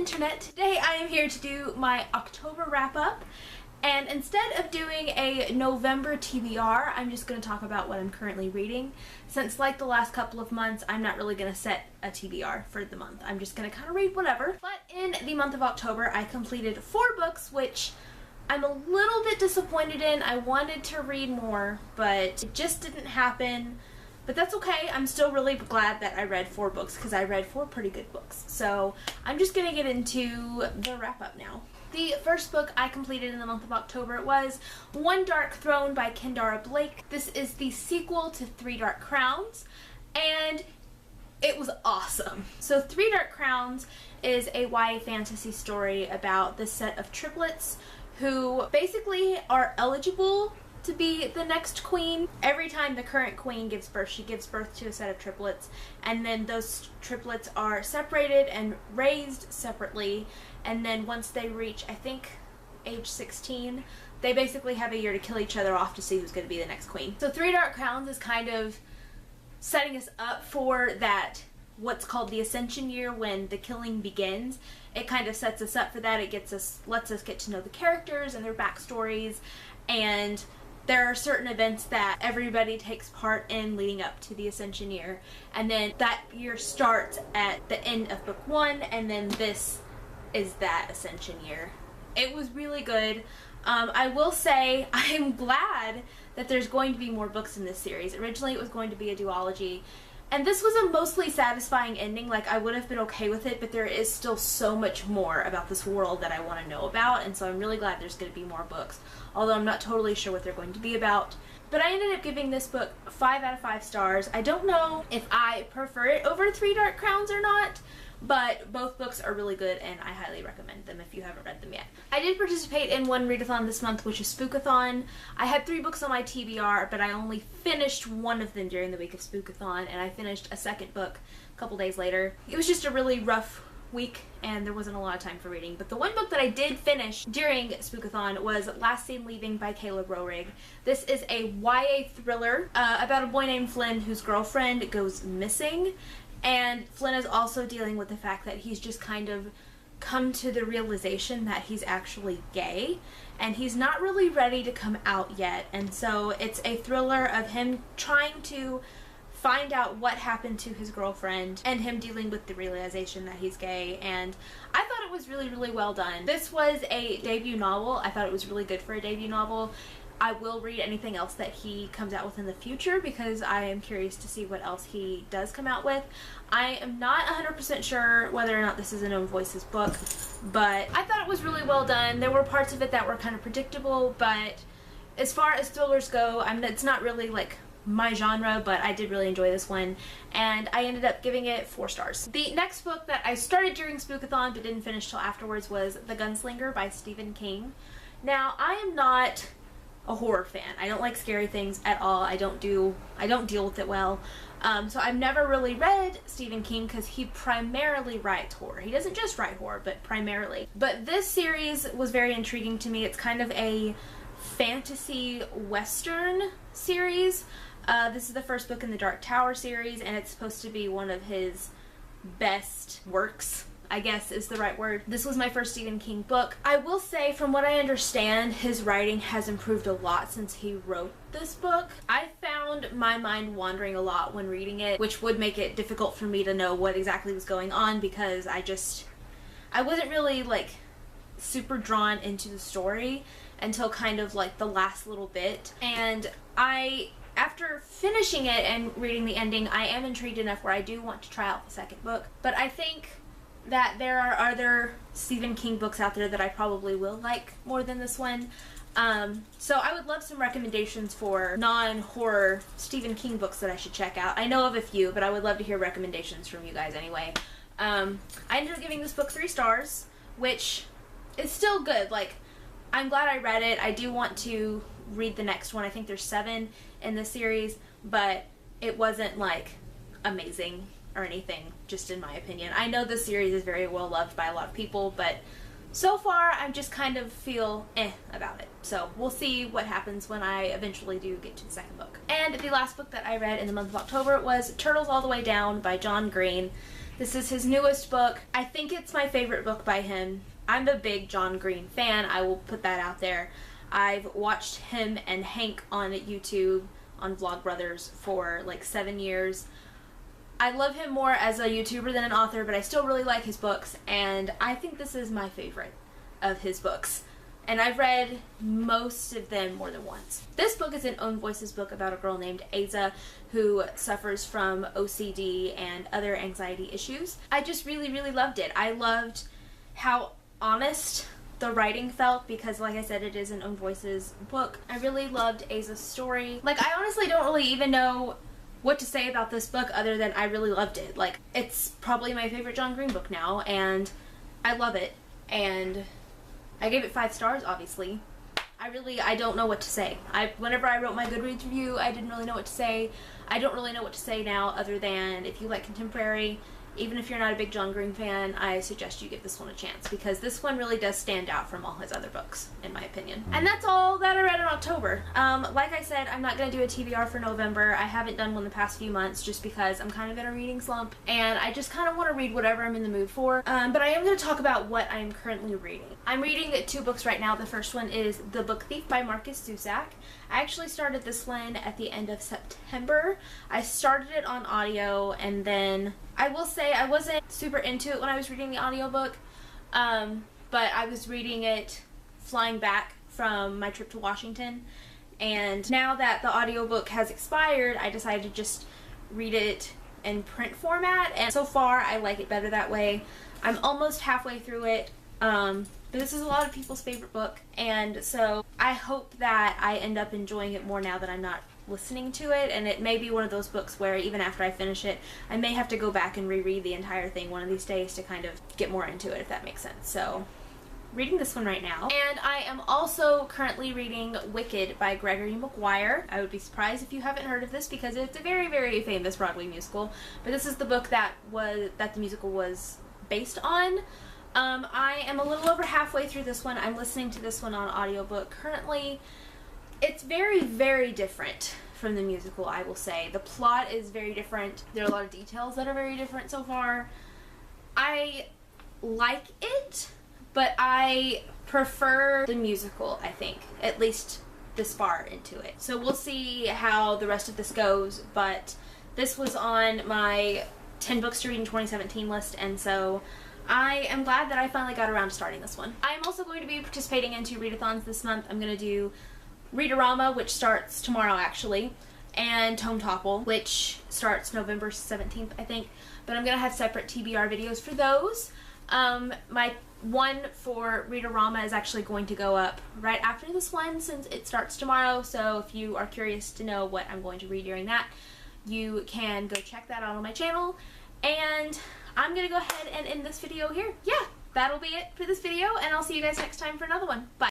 internet. Today I am here to do my October wrap-up, and instead of doing a November TBR, I'm just going to talk about what I'm currently reading. Since like the last couple of months, I'm not really going to set a TBR for the month. I'm just going to kind of read whatever. But in the month of October, I completed 4 books, which I'm a little bit disappointed in. I wanted to read more, but it just didn't happen. But that's okay. I'm still really glad that I read 4 books because I read 4 pretty good books. So I'm just going to get into the wrap-up now. The first book I completed in the month of October was One Darkthrone by Kendara Blake. This is the sequel to Three Dark Crowns, and it was awesome. So Three Dark Crowns is a YA fantasy story about this set of triplets who basically are eligible to be the next queen. Every time the current queen gives birth, she gives birth to a set of triplets, and then those triplets are separated and raised separately, and then once they reach, I think, age 16, they basically have a year to kill each other off to see who's going to be the next queen. So Three Dark Crowns is kind of setting us up for that, what's called the Ascension year, when the killing begins. It kind of sets us up for that. It lets us get to know the characters and their backstories, and there are certain events that everybody takes part in leading up to the Ascension year, and then that year starts at the end of book 1, and then this is that Ascension year. It was really good. I will say I'm glad that there's going to be more books in this series. Originally it was going to be a duology, and this was a mostly satisfying ending. Like, I would have been okay with it, but there is still so much more about this world that I want to know about, and so I'm really glad there's going to be more books, although I'm not totally sure what they're going to be about. But I ended up giving this book 5 out of 5 stars. I don't know if I prefer it over Three Dark Crowns or not, but both books are really good and I highly recommend them if you haven't read them yet. I did participate in one readathon this month, which is Spookathon. I had 3 books on my TBR, but I only finished one of them during the week of Spookathon, and I finished a second book a couple days later. It was just a really rough week and there wasn't a lot of time for reading. But the one book that I did finish during Spookathon was Last Seen Leaving by Caleb Roehrig. This is a YA thriller about a boy named Flynn whose girlfriend goes missing, and Flynn is also dealing with the fact that he's just kind of come to the realization that he's actually gay, and he's not really ready to come out yet. And so it's a thriller of him trying to find out what happened to his girlfriend and him dealing with the realization that he's gay, and I thought it was really, really well done. This was a debut novel. I thought it was really good for a debut novel. I will read anything else that he comes out with in the future because I am curious to see what else he does come out with. I am not 100% sure whether or not this is a Known Voices book, but I thought it was really well done. There were parts of it that were kind of predictable, but as far as thrillers go, it's not really like my genre, but I did really enjoy this one, and I ended up giving it 4 stars. The next book that I started during Spookathon but didn't finish till afterwards was The Gunslinger by Stephen King. Now, I am not a horror fan. I don't like scary things at all. I don't deal with it well. So I've never really read Stephen King because he primarily writes horror. He doesn't just write horror, but primarily. But this series was very intriguing to me. It's kind of a fantasy western series. This is the first book in the Dark Tower series, and it's supposed to be one of his best works, I guess is the right word. This was my first Stephen King book. I will say, from what I understand, his writing has improved a lot since he wrote this book. I found my mind wandering a lot when reading it, which would make it difficult for me to know what exactly was going on because I wasn't really like super drawn into the story until kind of like the last little bit. And after finishing it and reading the ending, I am intrigued enough where I do want to try out the second book. But I think that there are other Stephen King books out there that I probably will like more than this one. So I would love some recommendations for non-horror Stephen King books that I should check out. I know of a few, but I would love to hear recommendations from you guys anyway. I ended up giving this book 3 stars, which is still good. Like, I'm glad I read it. I do want to read the next one. I think there's 7 in this series, but it wasn't like amazing or anything, just in my opinion. I know this series is very well loved by a lot of people, but so far I just kind of feel about it. So we'll see what happens when I eventually do get to the second book. And the last book that I read in the month of October was Turtles All the Way Down by John Green. This is his newest book. I think it's my favorite book by him. I'm a big John Green fan, I will put that out there. I've watched him and Hank on YouTube, on Vlogbrothers, for like 7 years. I love him more as a YouTuber than an author, but I still really like his books, and I think this is my favorite of his books. And I've read most of them more than once. This book is an Own Voices book about a girl named Asa who suffers from OCD and other anxiety issues. I just really, really loved it. I loved how honest the writing felt because, like I said, it is an Own Voices book. I really loved Asa's story. Like, I honestly don't really even know what to say about this book other than I really loved it. Like, it's probably my favorite John Green book now, and I love it. And I gave it 5 stars, obviously. I don't know what to say. Whenever I wrote my Goodreads review, I didn't really know what to say. I don't really know what to say now other than if you like contemporary, even if you're not a big John Green fan, I suggest you give this one a chance because this one really does stand out from all his other books, in my opinion. And that's all that I read in October. Like I said, I'm not going to do a TBR for November. I haven't done one the past few months just because I'm kind of in a reading slump and I just kind of want to read whatever I'm in the mood for. But I am going to talk about what I am currently reading. I'm reading 2 books right now. The first one is The Book Thief by Marcus Zusak. I actually started this one at the end of September. I started it on audio, and then I will say I wasn't super into it when I was reading the audiobook, but I was reading it flying back from my trip to Washington, and now that the audiobook has expired, I decided to just read it in print format, and so far I like it better that way. I'm almost halfway through it. But this is a lot of people's favorite book, and so I hope that I end up enjoying it more now that I'm not listening to it, and it may be one of those books where even after I finish it, I may have to go back and reread the entire thing one of these days to kind of get more into it, if that makes sense. So, reading this one right now. And I am also currently reading Wicked by Gregory Maguire. I would be surprised if you haven't heard of this because it's a very, very famous Broadway musical, but this is the book that the musical was based on. I am a little over halfway through this one. I'm listening to this one on audiobook currently. It's very, very different from the musical, I will say. The plot is very different. There are a lot of details that are very different so far. I like it, but I prefer the musical, I think, at least this far into it. So we'll see how the rest of this goes, but this was on my 10 books to read in 2017 list, and so I am glad that I finally got around to starting this one. I am also going to be participating in 2 Readathons this month. I'm going to do Readorama, which starts tomorrow actually, and Tome Topple, which starts November 17th, I think. But I'm going to have separate TBR videos for those. My one for Readorama is actually going to go up right after this one since it starts tomorrow. So if you are curious to know what I'm going to read during that, you can go check that out on my channel. And I'm going to go ahead and end this video here. Yeah, that'll be it for this video, and I'll see you guys next time for another one. Bye.